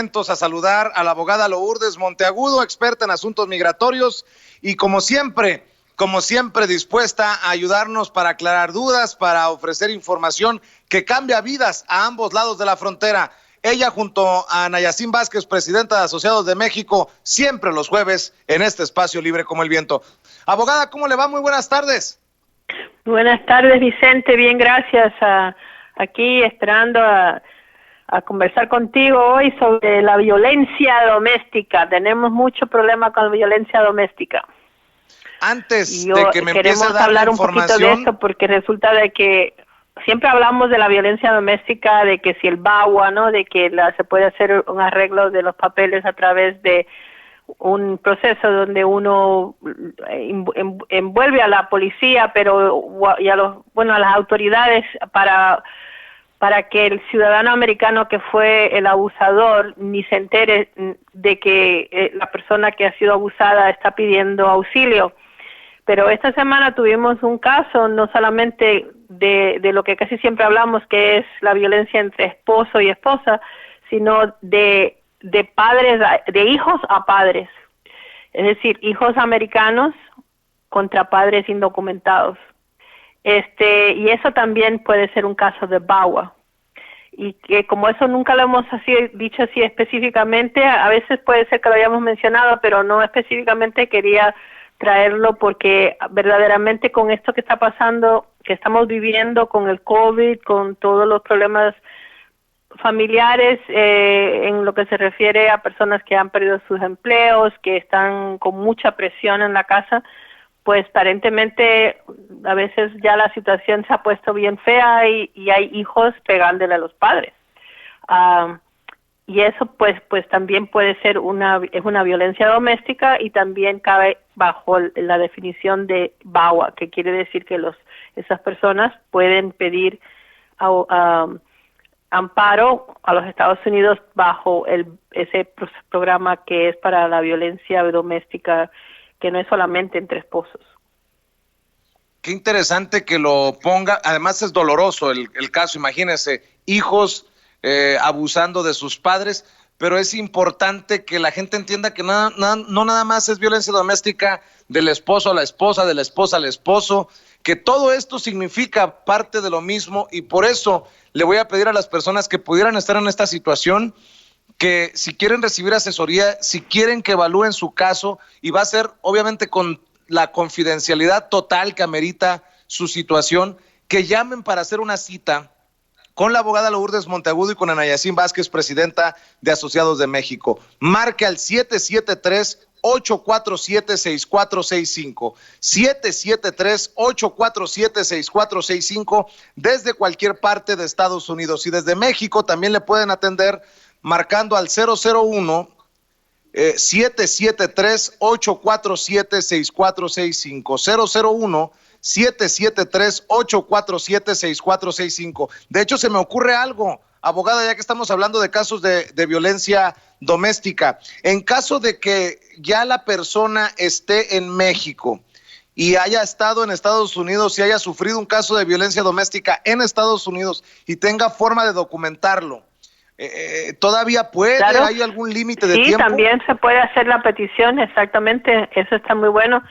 A saludar a la abogada Lourdes Monteagudo, experta en asuntos migratorios y como siempre dispuesta a ayudarnos para aclarar dudas, para ofrecer información que cambia vidas a ambos lados de la frontera. Ella junto a Nayacín Vázquez, presidenta de Asociados de México, siempre los jueves en este espacio libre como el viento. Abogada, ¿cómo le va? Muy buenas tardes. Buenas tardes, Vicente. Bien, gracias. Aquí esperando a conversar contigo hoy sobre la violencia doméstica. Tenemos mucho problema con la violencia doméstica. Antes de que me empiece a dar hablar la un poquito de información, esto porque resulta de que siempre hablamos de la violencia doméstica, de que si el VAWA, ¿no? De que se puede hacer un arreglo de los papeles a través de un proceso donde uno envuelve a la policía, y a las autoridades para que el ciudadano americano que fue el abusador ni se entere de que la persona que ha sido abusada está pidiendo auxilio. Pero esta semana tuvimos un caso no solamente de lo que casi siempre hablamos, que es la violencia entre esposo y esposa, sino de padres, de hijos a padres. Es decir, hijos americanos contra padres indocumentados. Y eso también puede ser un caso de VAWA. Y que como eso nunca lo hemos dicho así específicamente, a veces puede ser que lo hayamos mencionado, pero no específicamente. Quería traerlo porque verdaderamente con esto que está pasando, que estamos viviendo con el COVID, con todos los problemas familiares, en lo que se refiere a personas que han perdido sus empleos, que están con mucha presión en la casa, pues aparentemente a veces ya la situación se ha puesto bien fea y hay hijos pegándole a los padres. Y eso pues también puede ser es una violencia doméstica y también cabe bajo la definición de VAWA, que quiere decir que esas personas pueden pedir amparo a los Estados Unidos bajo ese programa que es para la violencia doméstica, que no es solamente entre esposos. Qué interesante que lo ponga. Además es doloroso el caso, imagínense, hijos abusando de sus padres, pero es importante que la gente entienda que no nada más es violencia doméstica del esposo a la esposa, de la esposa al esposo, que todo esto significa parte de lo mismo, y por eso le voy a pedir a las personas que pudieran estar en esta situación que si quieren recibir asesoría, si quieren que evalúen su caso, y va a ser obviamente con la confidencialidad total que amerita su situación, que llamen para hacer una cita con la abogada Lourdes Monteagudo y con Nayacín Vázquez, presidenta de Asociados de México. Marque al 773-847-6465, 773-847-6465, desde cualquier parte de Estados Unidos. Y desde México también le pueden atender marcando al 001 773-847-6465, 001 773-847-6465. De hecho, se me ocurre algo, abogada, ya que estamos hablando de casos de violencia doméstica. En caso de que ya la persona esté en México y haya estado en Estados Unidos y haya sufrido un caso de violencia doméstica en Estados Unidos y tenga forma de documentarlo, ¿todavía puede? Claro. ¿Hay algún límite de tiempo? Sí, también se puede hacer la petición, exactamente, eso está muy bueno.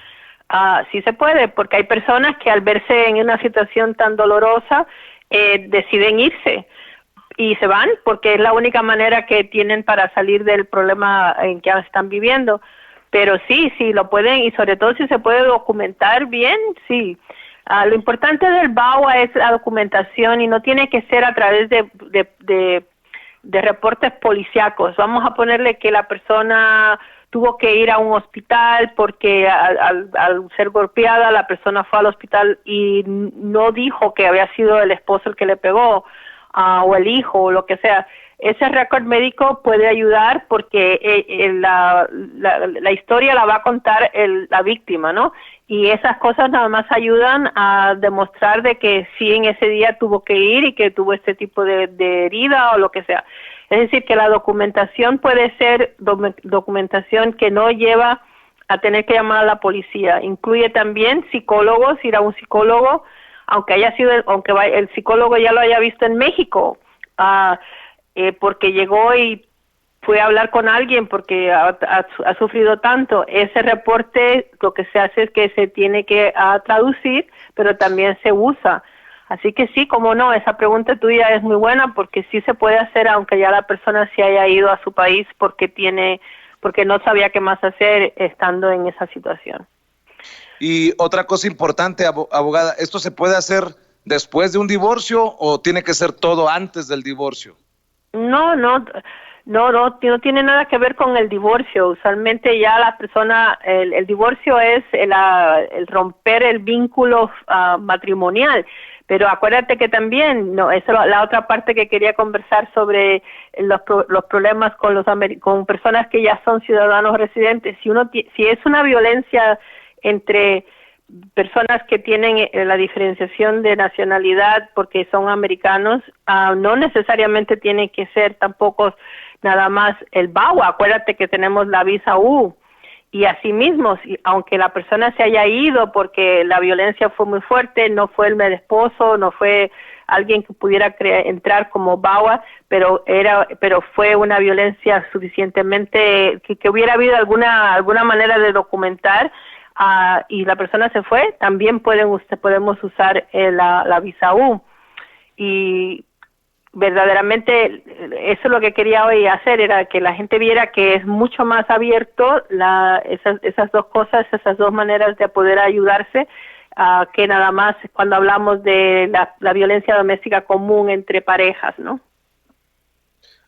Sí se puede, porque hay personas que al verse en una situación tan dolorosa deciden irse y se van porque es la única manera que tienen para salir del problema en que están viviendo. Pero sí lo pueden, y sobre todo si se puede documentar bien, sí. Lo importante del VAWA es la documentación y no tiene que ser a través de reportes policíacos. Vamos a ponerle que la persona tuvo que ir a un hospital porque al ser golpeada la persona fue al hospital y no dijo que había sido el esposo el que le pegó, o el hijo o lo que sea. Ese récord médico puede ayudar porque la historia la va a contar la víctima, ¿no? Y esas cosas nada más ayudan a demostrar de que sí en ese día tuvo que ir y que tuvo este tipo de herida o lo que sea. Es decir, que la documentación puede ser documentación que no lleva a tener que llamar a la policía. Incluye también psicólogos, ir a un psicólogo, aunque el psicólogo ya lo haya visto en México, porque llegó y fue a hablar con alguien porque ha sufrido tanto. Ese reporte lo que se hace es que se tiene que traducir, pero también se usa. Así que sí, como no, esa pregunta tuya es muy buena porque sí se puede hacer aunque ya la persona se haya ido a su país porque no sabía qué más hacer estando en esa situación. Y otra cosa importante, abogada, ¿esto se puede hacer después de un divorcio o tiene que ser todo antes del divorcio? No tiene nada que ver con el divorcio. Usualmente ya la persona, el divorcio es el romper el vínculo matrimonial. Pero acuérdate que también, esa es la otra parte que quería conversar sobre los problemas con personas que ya son ciudadanos residentes. Si es una violencia entre personas que tienen la diferenciación de nacionalidad porque son americanos, no necesariamente tiene que ser tampoco nada más el VAWA. Acuérdate que tenemos la visa U. Y asimismo, aunque la persona se haya ido porque la violencia fue muy fuerte, no fue el esposo, no fue alguien que pudiera entrar como VAWA, pero fue una violencia suficientemente que hubiera habido alguna manera de documentar y la persona se fue, también podemos usar la visa U. Y verdaderamente eso es lo que quería hoy hacer, era que la gente viera que es mucho más abierto esas dos cosas, esas dos maneras de poder ayudarse, que nada más cuando hablamos de la violencia doméstica común entre parejas, ¿no?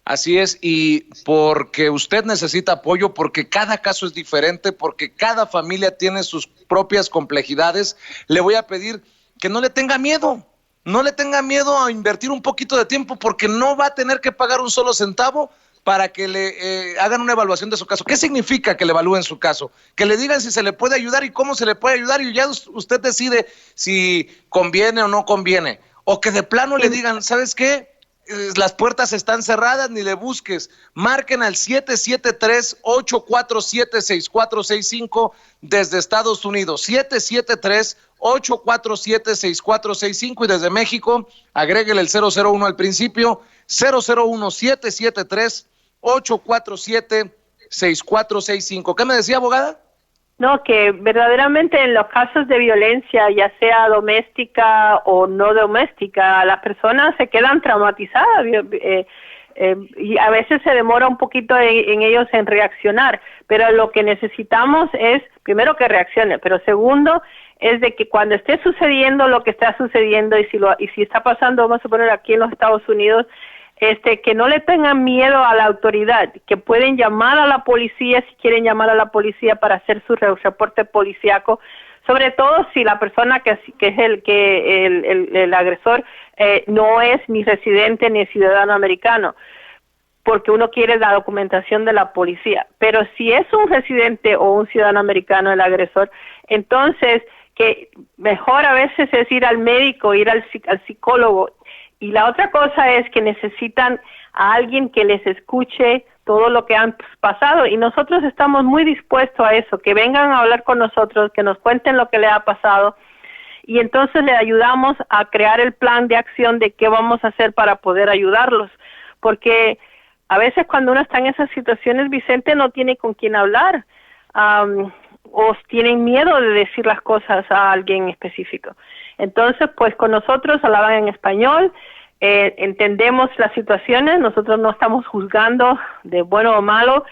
Así es, y porque usted necesita apoyo, porque cada caso es diferente, porque cada familia tiene sus propias complejidades, le voy a pedir que no le tenga miedo. No le tenga miedo a invertir un poquito de tiempo porque no va a tener que pagar un solo centavo para que le hagan una evaluación de su caso. ¿Qué significa que le evalúen su caso? Que le digan si se le puede ayudar y cómo se le puede ayudar y ya usted decide si conviene o no conviene. O que de plano le digan, ¿sabes qué? Las puertas están cerradas, ni le busques. Marquen al 773-847-6465 desde Estados Unidos. 773-847-6465 y desde México, agréguele el 001 al principio, 001-773-847-6465. ¿Qué me decía, abogada? No, que verdaderamente en los casos de violencia, ya sea doméstica o no doméstica, las personas se quedan traumatizadas y a veces se demora un poquito en ellos en reaccionar, pero lo que necesitamos es, primero, que reaccione, pero segundo, es de que cuando esté sucediendo lo que está sucediendo y si está pasando, vamos a poner aquí en los Estados Unidos, que no le tengan miedo a la autoridad, que pueden llamar a la policía si quieren llamar a la policía para hacer su reporte policíaco, sobre todo si la persona que es el agresor no es ni residente ni ciudadano americano, porque uno quiere la documentación de la policía. Pero si es un residente o un ciudadano americano el agresor, entonces que mejor a veces es ir al médico, ir al psicólogo. Y la otra cosa es que necesitan a alguien que les escuche todo lo que han pasado y nosotros estamos muy dispuestos a eso, que vengan a hablar con nosotros, que nos cuenten lo que les ha pasado y entonces le ayudamos a crear el plan de acción de qué vamos a hacer para poder ayudarlos, porque a veces cuando uno está en esas situaciones, Vicente, no tiene con quién hablar o tienen miedo de decir las cosas a alguien específico. Entonces, pues con nosotros hablaban en español, entendemos las situaciones, nosotros no estamos juzgando de bueno o malo,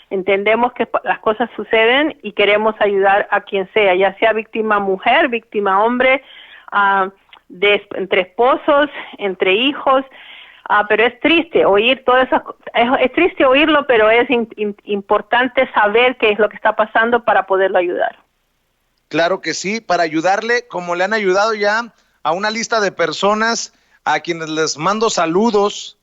entendemos que las cosas suceden y queremos ayudar a quien sea, ya sea víctima mujer, víctima hombre, entre esposos, entre hijos, pero es triste oír todo eso, es triste oírlo, pero es importante saber qué es lo que está pasando para poderlo ayudar. Claro que sí, para ayudarle, como le han ayudado ya a una lista de personas a quienes les mando saludos,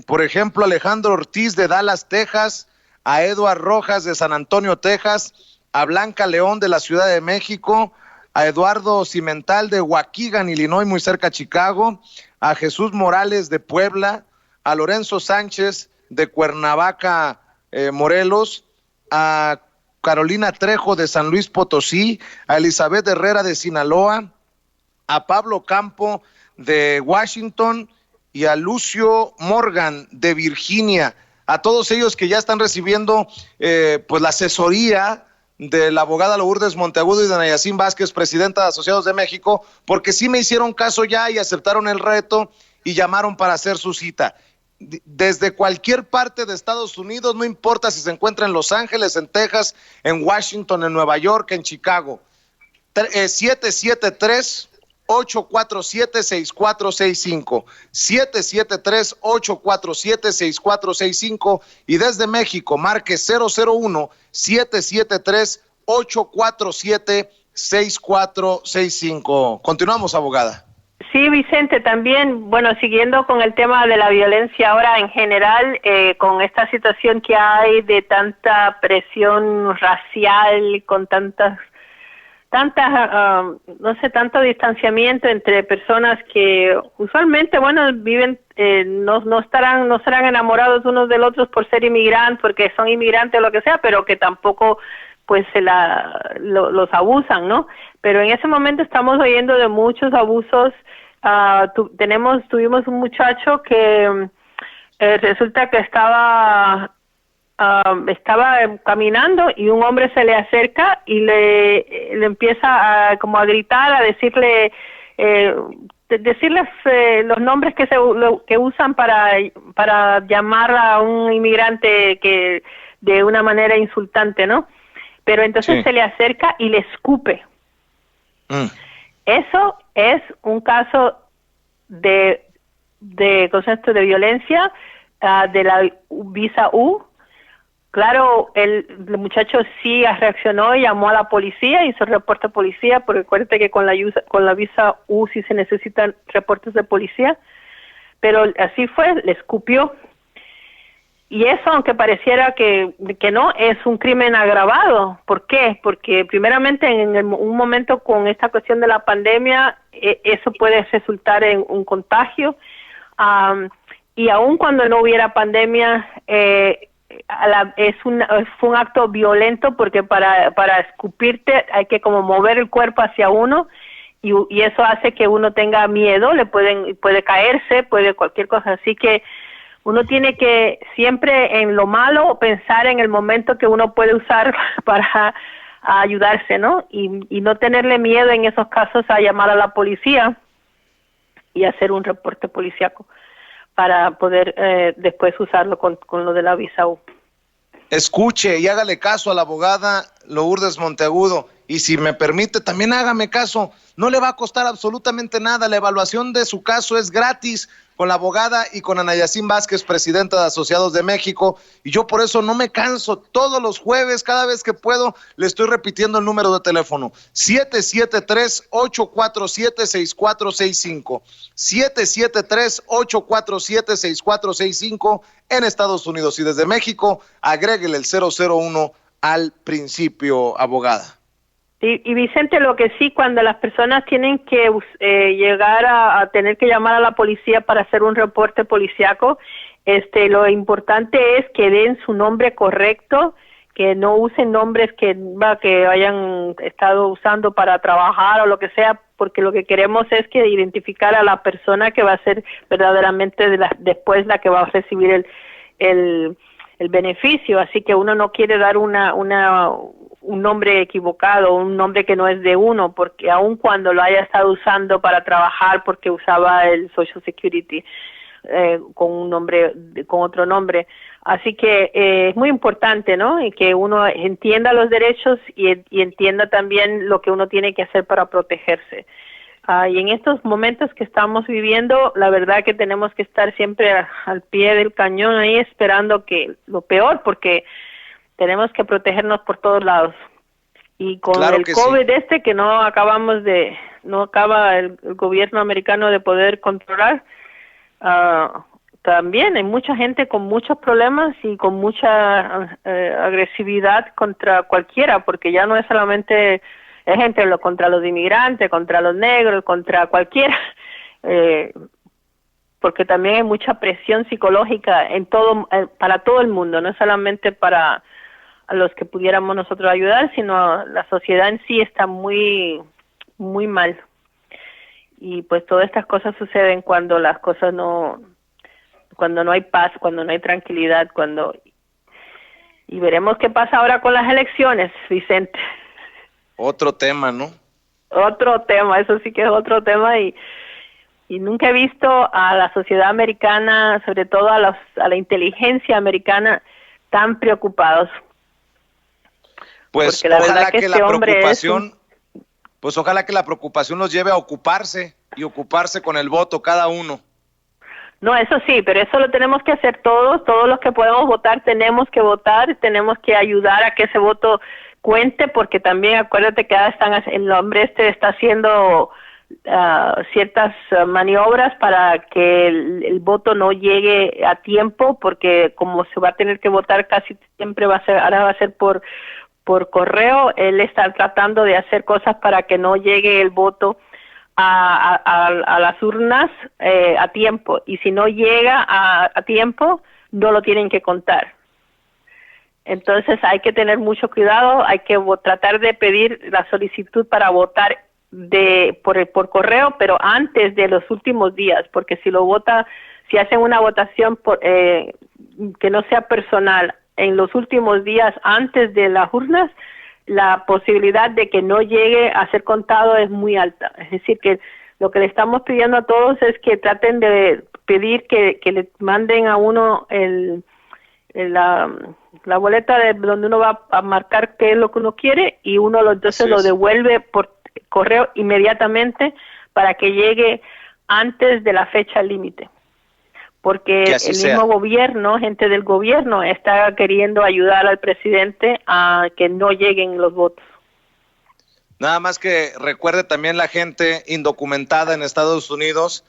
por ejemplo, Alejandro Ortiz de Dallas, Texas, a Eduard Rojas de San Antonio, Texas, a Blanca León de la Ciudad de México, a Eduardo Cimental de Waukegan, Illinois, muy cerca de Chicago, a Jesús Morales de Puebla, a Lorenzo Sánchez de Cuernavaca, Morelos, a Carolina Trejo de San Luis Potosí, a Elizabeth Herrera de Sinaloa, a Pablo Campo de Washington y a Lucio Morgan de Virginia. a todos ellos que ya están recibiendo pues la asesoría de la abogada Lourdes Monteagudo y de Nayacín Vázquez, presidenta de Asociados de México, porque sí me hicieron caso ya y aceptaron el reto y llamaron para hacer su cita. Desde cualquier parte de Estados Unidos, no importa si se encuentra en Los Ángeles, en Texas, en Washington, en Nueva York, en Chicago. 773-847-6465, 773-847-6465, y desde México marque 001-773-847-6465. Continuamos, abogada. Sí, Vicente, también, bueno, siguiendo con el tema de la violencia ahora en general, con esta situación que hay de tanta presión racial, con no sé, tanto distanciamiento entre personas que usualmente, bueno, viven, no estarán enamorados unos del otro por ser inmigrantes, porque son inmigrantes o lo que sea, pero que tampoco pues los abusan, ¿no? Pero en ese momento estamos oyendo de muchos abusos. Tuvimos un muchacho que resulta que estaba caminando y un hombre se le acerca y le empieza como a gritar, a decirles los nombres que usan para llamar a un inmigrante que de una manera insultante, ¿no? Pero entonces se le acerca y le escupe. Eso es un caso de concepto de violencia de la visa U. Claro, el muchacho sí reaccionó y llamó a la policía, hizo reporte a policía, porque acuérdate que con la visa U sí se necesitan reportes de policía, pero así fue, le escupió. Y eso, aunque pareciera que no, es un crimen agravado. ¿Por qué? Porque primeramente un momento con esta cuestión de la pandemia, eso puede resultar en un contagio. Y aun cuando no hubiera pandemia, fue un acto violento, porque para escupirte hay que como mover el cuerpo hacia uno, y eso hace que uno tenga miedo, puede caerse, puede cualquier cosa. Así que uno tiene que siempre en lo malo pensar en el momento que uno puede usar para ayudarse, ¿no? Y no tenerle miedo en esos casos a llamar a la policía y hacer un reporte policíaco para poder después usarlo con lo de la visa U. Escuche y hágale caso a la abogada Lourdes Monteagudo, y si me permite, también hágame caso. No le va a costar absolutamente nada. La evaluación de su caso es gratis con la abogada y con Nayacín Vázquez, presidenta de Asociados de México, y yo por eso no me canso. Todos los jueves, cada vez que puedo, le estoy repitiendo el número de teléfono: 773-847-6465, 773-847-6465 en Estados Unidos, y desde México agréguele el 001 al principio, abogada. Y Vicente, lo que sí, cuando las personas tienen que llegar a tener que llamar a la policía para hacer un reporte policíaco, lo importante es que den su nombre correcto, que no usen nombres que hayan estado usando para trabajar o lo que sea, porque lo que queremos es que identificar a la persona que va a ser verdaderamente después la que va a recibir el beneficio. Así que uno no quiere dar un nombre equivocado, un nombre que no es de uno, porque aun cuando lo haya estado usando para trabajar porque usaba el Social Security con otro nombre. Así que es muy importante, ¿no? Y que uno entienda los derechos y entienda también lo que uno tiene que hacer para protegerse. Y en estos momentos que estamos viviendo, la verdad que tenemos que estar siempre al pie del cañón ahí, esperando que lo peor, porque tenemos que protegernos por todos lados. Y con el COVID sí, que no acaba el gobierno americano de poder controlar, también hay mucha gente con muchos problemas y con mucha agresividad contra cualquiera, porque ya no es solamente gente contra los inmigrantes, contra los negros, contra cualquiera, porque también hay mucha presión psicológica para todo el mundo, no solamente para a los que pudiéramos nosotros ayudar, sino la sociedad en sí está muy, muy mal. Y pues todas estas cosas suceden cuando las cosas cuando no hay paz, cuando no hay tranquilidad, y veremos qué pasa ahora con las elecciones, Vicente. Otro tema, ¿no? Otro tema, eso sí que es otro tema, y nunca he visto a la sociedad americana, sobre todo a la inteligencia americana, tan preocupados. Pues ojalá que la preocupación, pues ojalá que la preocupación los lleve a ocuparse y ocuparse con el voto cada uno. No, eso sí, pero eso lo tenemos que hacer todos los que podemos votar tenemos que votar, tenemos que ayudar a que ese voto cuente, porque también acuérdate que el hombre está haciendo ciertas maniobras para que el voto no llegue a tiempo, porque como se va a tener que votar casi siempre ahora va a ser por correo, él está tratando de hacer cosas para que no llegue el voto a las urnas a tiempo, y si no llega a tiempo no lo tienen que contar. Entonces hay que tener mucho cuidado, hay que tratar de pedir la solicitud para votar por correo, pero antes de los últimos días, porque si hacen una votación que no sea personal en los últimos días antes de las urnas, la posibilidad de que no llegue a ser contado es muy alta. Es decir, que lo que le estamos pidiendo a todos es que traten de pedir que le manden a uno la boleta de donde uno va a marcar qué es lo que uno quiere, y uno entonces lo devuelve por correo inmediatamente para que llegue antes de la fecha límite. Porque el mismo gobierno, gente del gobierno, está queriendo ayudar al presidente a que no lleguen los votos. Nada más que recuerde también la gente indocumentada en Estados Unidos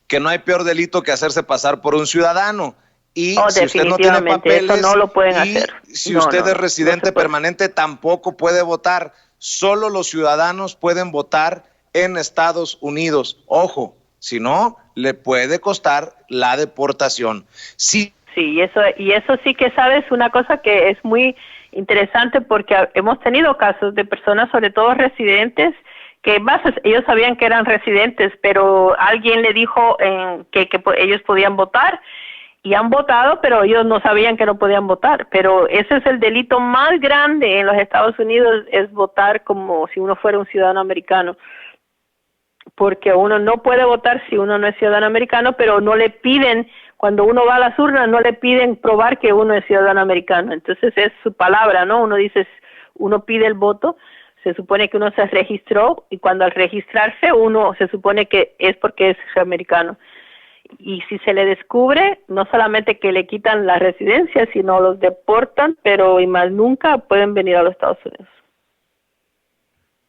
que no hay peor delito que hacerse pasar por un ciudadano. Y si usted no tiene papeles, eso no lo pueden hacer. Si usted es residente permanente, tampoco puede votar. Solo los ciudadanos pueden votar en Estados Unidos. Ojo, si no, le puede costar la deportación. Sí, y eso sí que sabes, una cosa que es muy interesante, porque hemos tenido casos de personas, sobre todo residentes, que ellos sabían que eran residentes, pero alguien le dijo que ellos podían votar, y han votado, pero ellos no sabían que no podían votar. Pero ese es el delito más grande en los Estados Unidos, es votar como si uno fuera un ciudadano americano, porque uno no puede votar si uno no es ciudadano americano, pero no le piden, cuando uno va a las urnas, no le piden probar que uno es ciudadano americano. Entonces es su palabra, ¿no? Uno pide el voto, se supone que uno se registró, y cuando al registrarse uno se supone que es porque es americano. Y si se le descubre, no solamente que le quitan la residencia, sino los deportan, pero y más nunca pueden venir a los Estados Unidos.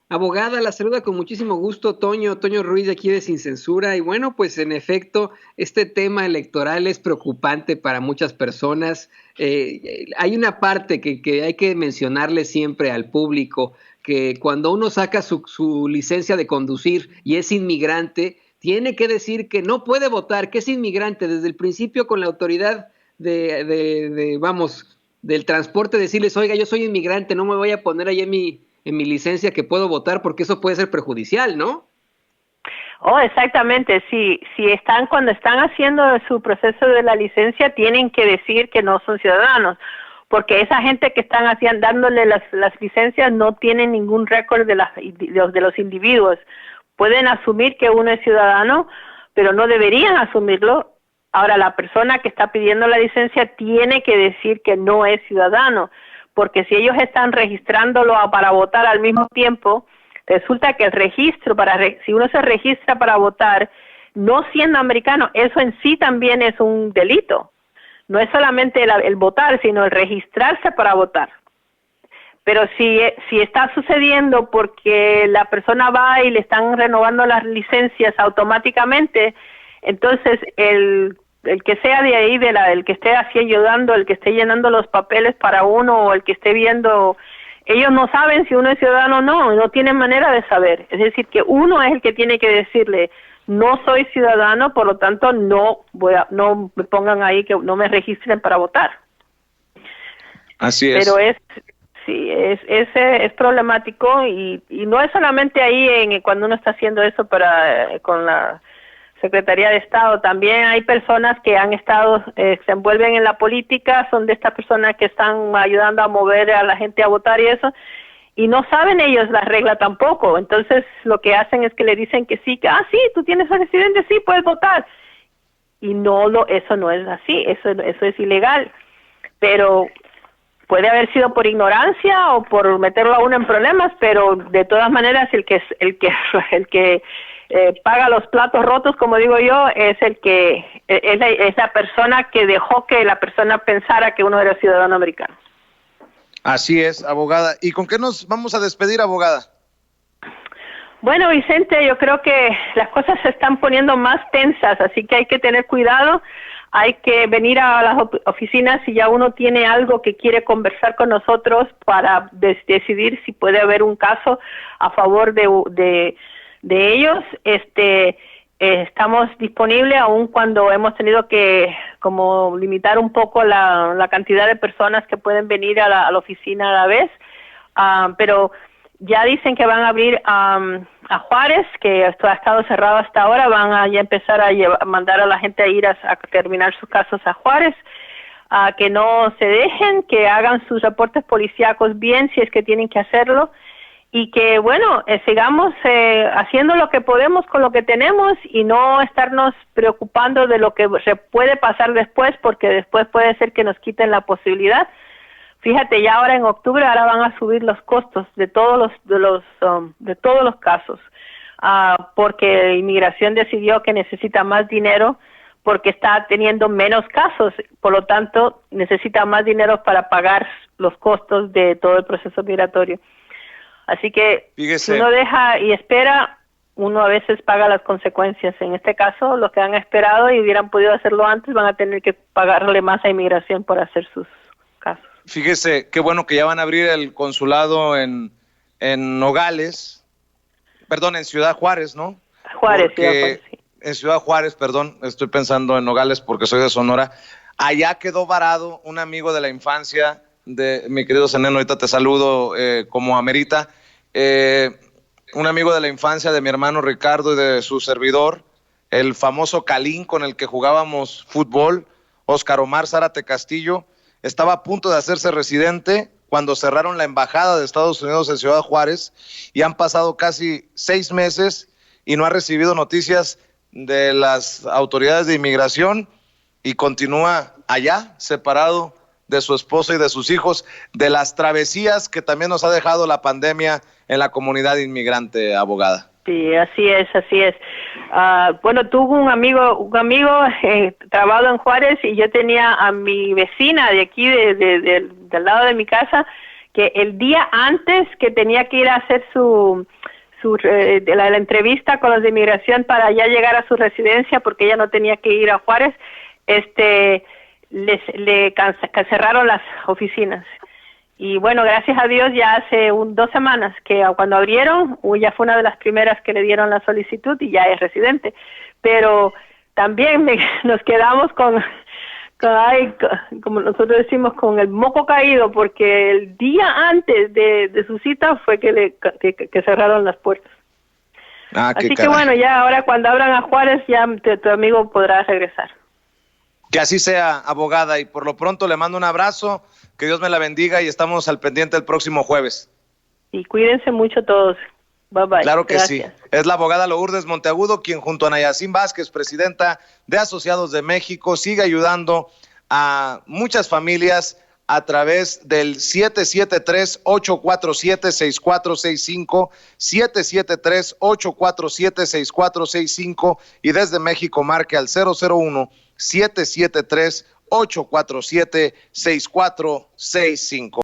Abogada, la saluda con muchísimo gusto Toño Ruiz, de aquí de Sin Censura. Y bueno, pues en efecto, este tema electoral es preocupante para muchas personas. Hay una parte que hay que mencionarle siempre al público, que cuando uno saca su licencia de conducir y es inmigrante, tiene que decir que no puede votar, que es inmigrante desde el principio, con la autoridad del transporte, decirles, oiga, yo soy inmigrante, no me voy a poner ahí en mi licencia que puedo votar, porque eso puede ser perjudicial, ¿no? Oh, exactamente. Cuando están haciendo su proceso de la licencia, tienen que decir que no son ciudadanos, porque esa gente que están dándole las licencias no tienen ningún récord de los individuos. Pueden asumir que uno es ciudadano, pero no deberían asumirlo. Ahora, la persona que está pidiendo la licencia tiene que decir que no es ciudadano, porque si ellos están registrándolo para votar al mismo tiempo, resulta que el registro, si uno se registra para votar, no siendo americano, eso en sí también es un delito. No es solamente el votar, sino el registrarse para votar. Pero si está sucediendo porque la persona va y le están renovando las licencias automáticamente, entonces el que sea de ahí, el que esté así ayudando, el que esté llenando los papeles para uno, o el que esté viendo, ellos no saben si uno es ciudadano o no tienen manera de saber. Es decir, que uno es el que tiene que decirle, no soy ciudadano, por lo tanto no me pongan ahí, que no me registren para votar. Así es. Pero es problemático, y no es solamente ahí cuando uno está haciendo eso Secretaría de Estado. También hay personas que han estado, se envuelven en la política, son de estas personas que están ayudando a mover a la gente a votar y eso, y no saben ellos la regla tampoco. Entonces lo que hacen es que le dicen que sí, sí, tú tienes a residente, sí, puedes votar. Y eso no es así, eso es ilegal. Pero puede haber sido por ignorancia o por meterlo a uno en problemas, pero de todas maneras el que paga los platos rotos, como digo yo, es la persona que dejó que la persona pensara que uno era ciudadano americano. Así es, abogada. ¿Y con qué nos vamos a despedir, abogada? Bueno, Vicente, yo creo que las cosas se están poniendo más tensas, así que hay que tener cuidado. Hay que venir a las oficinas si ya uno tiene algo que quiere conversar con nosotros para decidir si puede haber un caso a favor de ellos. Estamos disponibles aun cuando hemos tenido que como limitar un poco la cantidad de personas que pueden venir a la oficina a la vez, pero ya dicen que van a abrir a Juárez, que esto ha estado cerrado hasta ahora. Van a ya empezar a mandar a la gente a ir a terminar sus casos a Juárez, que no se dejen, que hagan sus reportes policíacos bien si es que tienen que hacerlo, y que bueno, sigamos haciendo lo que podemos con lo que tenemos y no estarnos preocupando de lo que se puede pasar después, porque después puede ser que nos quiten la posibilidad. Fíjate, ya ahora en octubre ahora van a subir los costos de todos los casos, porque Inmigración decidió que necesita más dinero porque está teniendo menos casos, por lo tanto necesita más dinero para pagar los costos de todo el proceso migratorio. Así que fíjese, si uno deja y espera, uno a veces paga las consecuencias. En este caso, los que han esperado y hubieran podido hacerlo antes van a tener que pagarle más a Inmigración por hacer sus casos. Fíjese, qué bueno que ya van a abrir el consulado en Nogales, perdón, en Ciudad Juárez, ¿no? Ciudad Juárez, sí. En Ciudad Juárez, perdón, estoy pensando en Nogales porque soy de Sonora. Allá quedó varado un amigo de la infancia de mi querido Zeneno, ahorita te saludo como amerita, un amigo de la infancia de mi hermano Ricardo y de su servidor, el famoso Calín con el que jugábamos fútbol, Oscar Omar Zárate Castillo. Estaba a punto de hacerse residente cuando cerraron la embajada de Estados Unidos en Ciudad Juárez y han pasado casi 6 meses y no ha recibido noticias de las autoridades de inmigración y continúa allá, separado de su esposa y de sus hijos, de las travesías que también nos ha dejado la pandemia en la comunidad inmigrante, abogada. Sí, así es. Bueno, tuve un amigo trabajado en Juárez y yo tenía a mi vecina de aquí, del lado de mi casa, que el día antes que tenía que ir a hacer la entrevista con los de inmigración para ya llegar a su residencia, porque ella no tenía que ir a Juárez, le cerraron las oficinas. Y bueno, gracias a Dios ya hace 2 semanas que cuando abrieron, ya fue una de las primeras que le dieron la solicitud y ya es residente. Pero también nos quedamos como nosotros decimos, con el moco caído, porque el día antes de su cita fue que cerraron las puertas. Así que bueno, ya ahora cuando abran a Juárez ya tu amigo podrá regresar. Que así sea, abogada, y por lo pronto le mando un abrazo, que Dios me la bendiga y estamos al pendiente el próximo jueves. Y cuídense mucho todos. Bye bye. Claro que Gracias. sí. Es la abogada Lourdes Monteagudo, quien junto a Nayacín Vázquez, presidenta de Asociados de México, sigue ayudando a muchas familias a través del 773-847-6465, 773-847-6465 y desde México marque al 001-773-847-6465.